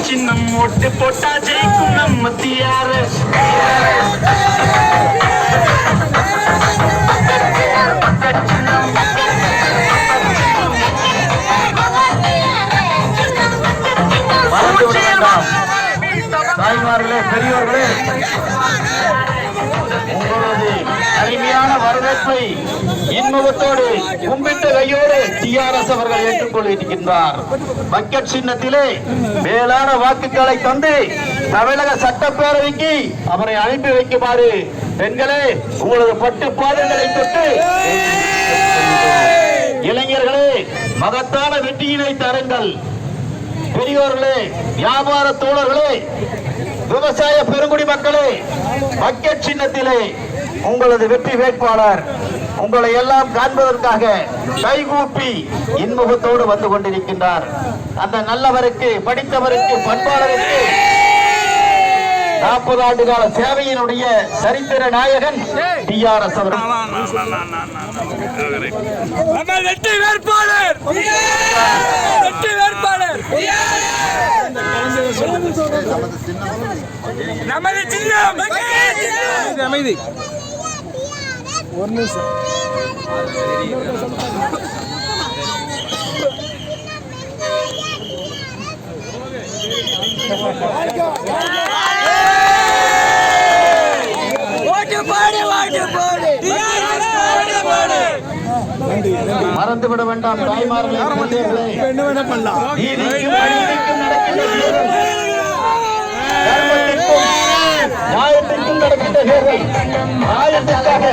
சின்னம் ஓட்டு போட்டா ஜெயிக்கும் நம்ம டிஆர்எஸ். தாய்மார்களே, பெரியோர்களே, உங்களது அருமையான வரவேற்பை இன்முகத்தோடு கும்பிட்ட கையோடு டிஆர்எஸ் அவர்கள் ஏற்றுக்கொண்டிருக்கின்றார். பக்கெட் சின்னத்திலே மேலான வாக்குகளை தந்து தமிழக சட்டப்பேரவைக்கு அவரை அனுப்பி வைக்குமாறு பெண்களே உங்களது பட்டு பாதங்களை தொட்டு, இளைஞர்களே மகத்தான வெற்றியினை தருங்கள். பெரியோர்களே, வியாபார தோழர்களே, விவசாய பெருங்குடி மக்களே, பக்கெட் சின்னத்திலே உங்களது வெற்றி வேட்பாளர் உங்களை எல்லாம் காண்பதற்காக கைகூப்பி இன்முகத்தோடு வந்து கொண்டிருக்கின்றார். அந்த நல்லவருக்கு, படித்தவருக்கு, பண்பாளருக்கு 40 ஆண்டு கால சேவையினுடைய சரித்திர நாயகன் டிஆர்எஸ் அவர்கள். வெற்றி வேட்பாளர் நமது சின்னம் அமைதி. ஒரு நிமிஷம் மறந்துவிட வேண்டாம் தாய்மார்களே, நியாயத்திற்கும் நடக்கின்ற தேர்தல் நியாயத்திற்காக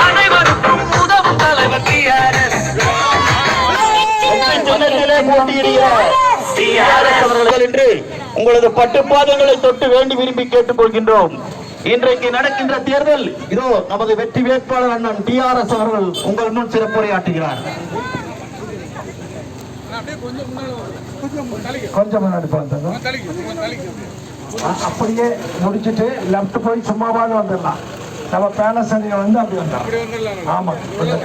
அனைவருக்கும் உதவும் தலைவர் டிஆர்எஸ். போட்டியிடுகிறார் டிஆர்எஸ் அவர்கள் என்று உங்களது பட்டுப்பாதங்களை தொட்டு வேண்டி விரும்பி கேட்டுக் கொள்கின்றோம். இன்றைக்கு நடக்கின்ற தேர்தல் இதோ நமது வெற்றி வேட்பாளர் அண்ணன் டிஆர்எஸ் அவர்கள் உங்கள் முன் சிறப்புரையாற்றுகிறார். கொஞ்சம் முன்னாடி போங்க. அப்படியே முடிச்சுட்டு லெப்ட் போய் சும்மாவாது வந்துடலாம். நம்ம பேலஸ் அணியை வந்து அப்படி வந்துடலாம். ஆமா, கொஞ்சம்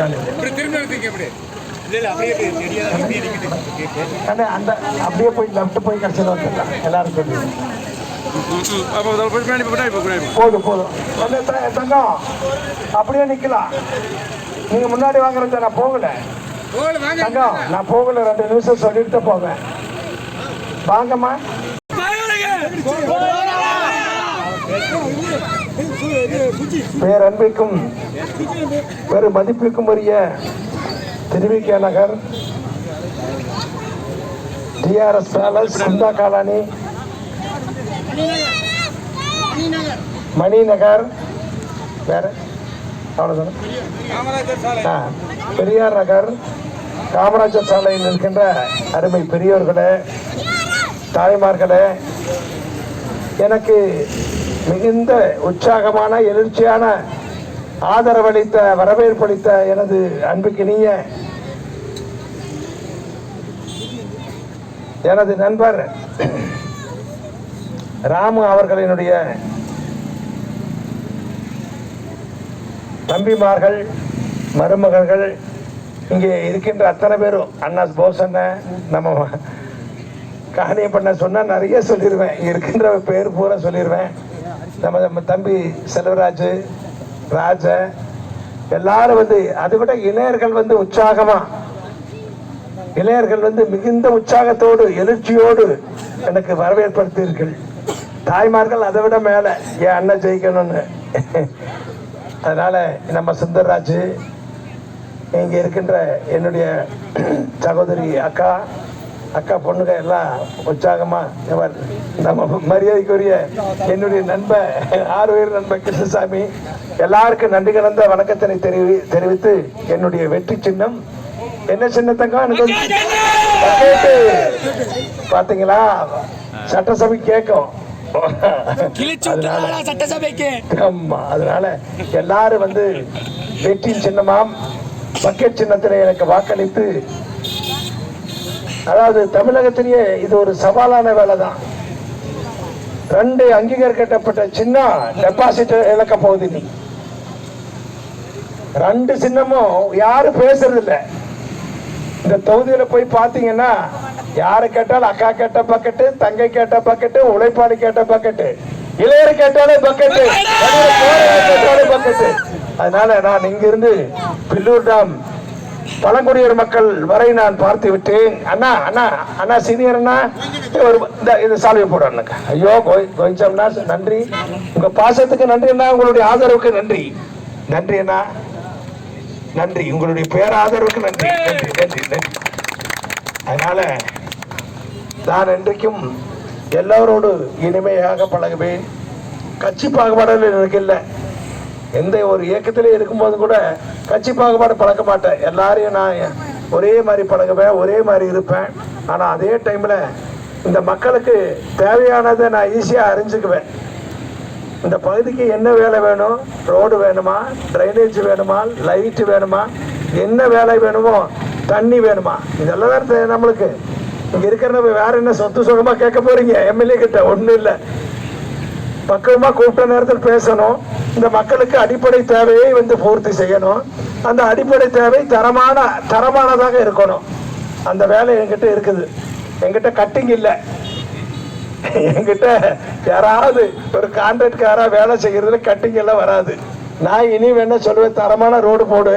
அந்த அப்படியே போய் லெப்ட் போய் கடைசியில் வந்துடலாம். எல்லாரும் போதும் போதும். தங்கம் அப்படியே நிக்கலாம். நீங்க முன்னாடி வாங்குறது நான் போகல தங்கம், நான் போகல. 2 நிமிஷம் சொல்லிட்டு போவேன். வாங்கம்மா. பேரன்பிற்கும் பெரும் மதிப்பிற்கும் உரிய Thiruvika Nagar TRS palace, Kunda colony, Maninagar, வேற அவ்வளவுதான, பெரியார் நகர், காமராஜர் சாலையில் இருக்கின்ற அருமை பெரியோர்களே, தாய்மார்களே, எனக்கு மிகுந்த உற்சாகமான எழுச்சியான ஆதரவளித்த வரவேற்பளித்த எனது அன்புக்கினிய எனது நண்பர் ராமு அவர்களினுடைய தம்பிமார்கள், மருமகள்கள், இங்கே இருக்கின்ற அத்தனை பேரும், அண்ணா போசண்ண, நம்ம காணிய பண்ண சொன்னா நிறைய சொல்லிடுவேன். இருக்கின்ற பேர் பூரா சொல்லிடுவேன். நம்ம தம்பி செல்வராஜ், ராஜ, எல்லாரும் வந்து, அதை விட இளையர்கள் வந்து உற்சாகமா, இளையர்கள் வந்து மிகுந்த உற்சாகத்தோடு எழுச்சியோடு எனக்கு வரவேற்படுத்தீர்கள். தாய்மார்கள் அதை விட மேல என் அண்ணன் ஜெயிக்கணும்னு. அதனால நம்ம சுந்தர்ராஜ், இங்க இருக்கின்ற என்னுடைய சகோதரி அக்கா பொண்ணுங்க எல்லாம் உற்சாகமா, நம்ம மரியாதைக்குரிய என்னுடைய நண்பர் 6 பேர் நண்பர் கிருஷ்ணசாமி, எல்லாருக்கும் நன்றி கலந்த வணக்கத்தினை தெரிவித்து என்னுடைய வெற்றி சின்னம் என்ன சின்னத்தங்க பாத்தீங்களா, சட்டசபை கேட்கும். அதனால எல்லாரும் வந்து வெற்றி சின்னமாம் பக்கெட் சின்னத்திலே எனக்கு வாக்களித்து, அதாவது தமிழகத்திலேயே இது ஒரு சவாலான வேலை தான். 2 அங்கீகரிக்கப்பட்ட சின்ன டெபாசிட் இழக்க போகுது. நீ 2 சின்னமும் யாரும் பேசுறது இல்ல. இந்த தொகுதியில போய் பாத்தீங்கன்னா யாரு கேட்டாலும் அக்கா கேட்ட பக்கெட்டு, தங்கை கேட்ட பக்கெட்டு, உழைப்பாளி கேட்ட பக்கெட்டு, இளையர் கேட்டாலே பக்கெட்டு, கேட்டாலே பக்கெட்டு. அதனால நான் இங்கிருந்து பில்லூர் டாம் பழங்குடியினர் மக்கள் வரை நான் பார்த்து விட்டேன். அண்ணா அண்ணா அண்ணா சீனியர் அண்ணா இது சால்வை போடுறாங்க. ஐயோ கோயிச்சம்னா நன்றி, உங்க பாசத்துக்கு நன்றி அண்ணா, உங்களுடைய ஆதரவுக்கு நன்றி. நன்றி அண்ணா, நன்றி, உங்களுடைய பேராதரவுக்கு நன்றி நன்றி நன்றி நன்றி. அதனால நான் என்றைக்கும் எல்லாரோடு இனிமையாக பழகுவேன். கட்சி பாகுபாடு எனக்கு இல்லை. எந்த ஒரு இயக்கத்திலே இருக்கும்போது கூட கட்சி பாகுபாடு பழக்க மாட்டேன். எல்லாரையும் நான் ஒரே மாதிரி பழகுவேன், ஒரே மாதிரி இருப்பேன். ஆனால் அதே டைமில் இந்த மக்களுக்கு தேவையானதை நான் ஈஸியாக அறிஞ்சுக்குவேன். இந்த பகுதிக்கு என்ன வேலை வேணும், ரோடு வேணுமா, ட்ரைனேஜ் வேணுமா, லைட்டு வேணுமா, என்ன வேலை வேணுமோ, தண்ணி வேணுமா, இதெல்லாம் தான் நம்மளுக்கு. இங்கே இருக்கிற வேற என்ன சொத்து சுகமாக கேட்க போறீங்க எம்எல்ஏ கிட்ட? ஒன்றும் இல்லை. பக்குவமா கூப்பிட்ட நேரத்தில் பேசணும். இந்த மக்களுக்கு அடிப்படை தேவையை பூர்த்தி செய்யணும். அந்த அடிப்படை தேவை தரமானதாக இருக்கணும். அந்த வேலை என்கிட்ட இருக்குது. என்கிட்ட கட்டிங் இல்லை. என்கிட்ட யாராவது ஒரு கான்ட்ராக்ட்காரா வேலை செய்யறதுல கட்டிங் எல்லாம் வராது. நான் இனி வேணா சொல்லுவேன், தரமான ரோடு போடு.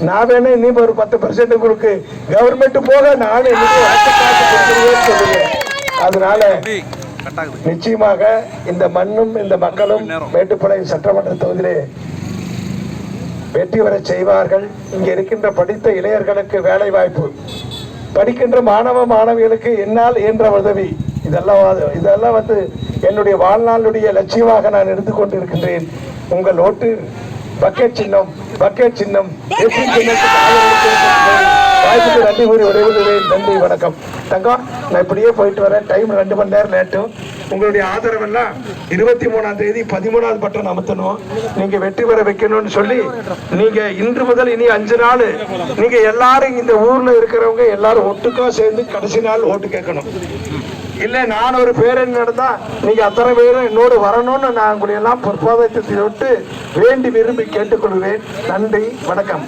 நான் வேணா இனி ஒரு 10% கொடுக்கு, கவர்மெண்ட் போக நானும் சொல்லுவேன். அதனால நிச்சயமாக இந்த மண்ணும் இந்த மக்களும் மேட்டுப்பாளையம் சட்டமன்ற தொகுதியிலே வெற்றி பெற செய்வார்கள். இங்க இருக்கின்ற படித்த இளைஞர்களுக்கு வேலை வாய்ப்பு, படிக்கின்ற மாணவ மாணவிகளுக்கு என்னால் என்ற உதவி, இதெல்லாம் என்னுடைய வாழ்நாளுடைய லட்சியமாக நான் எடுத்துக்கொண்டிருக்கின்றேன். உங்கள் ஓட்டு பக்கெட் சின்னம், பக்கெட் சின்னம். வாய்ப்புக்கு நன்றி கூறி விடைபெறுகிறேன். நன்றி, வணக்கம். தங்கம், நான் இப்படியே போயிட்டு வரேன். டைம் 2 மணி நேரம் லேட்டும். உங்களுடைய ஆதரவெல்லாம் 23ஆம் தேதி 13வது பட்டன் அமுத்தணும். நீங்க வெற்றி பெற வைக்கணும்னு சொல்லி நீங்க இன்று முதல் இனி 5 நாள் நீங்க எல்லாரும் இந்த ஊர்ல இருக்கிறவங்க எல்லாரும் ஒட்டுக்கா சேர்ந்து கடைசி நாள் ஓட்டு கேட்கணும். இல்ல நான் ஒரு பேரணி நடந்தா நீங்க அத்தனை பேரும் என்னோடு வரணும்னு நான் உங்களை எல்லாம் பொற்பாதத்தை விட்டு வேண்டி விரும்பி கேட்டுக்கொள்வேன். நன்றி, வணக்கம்.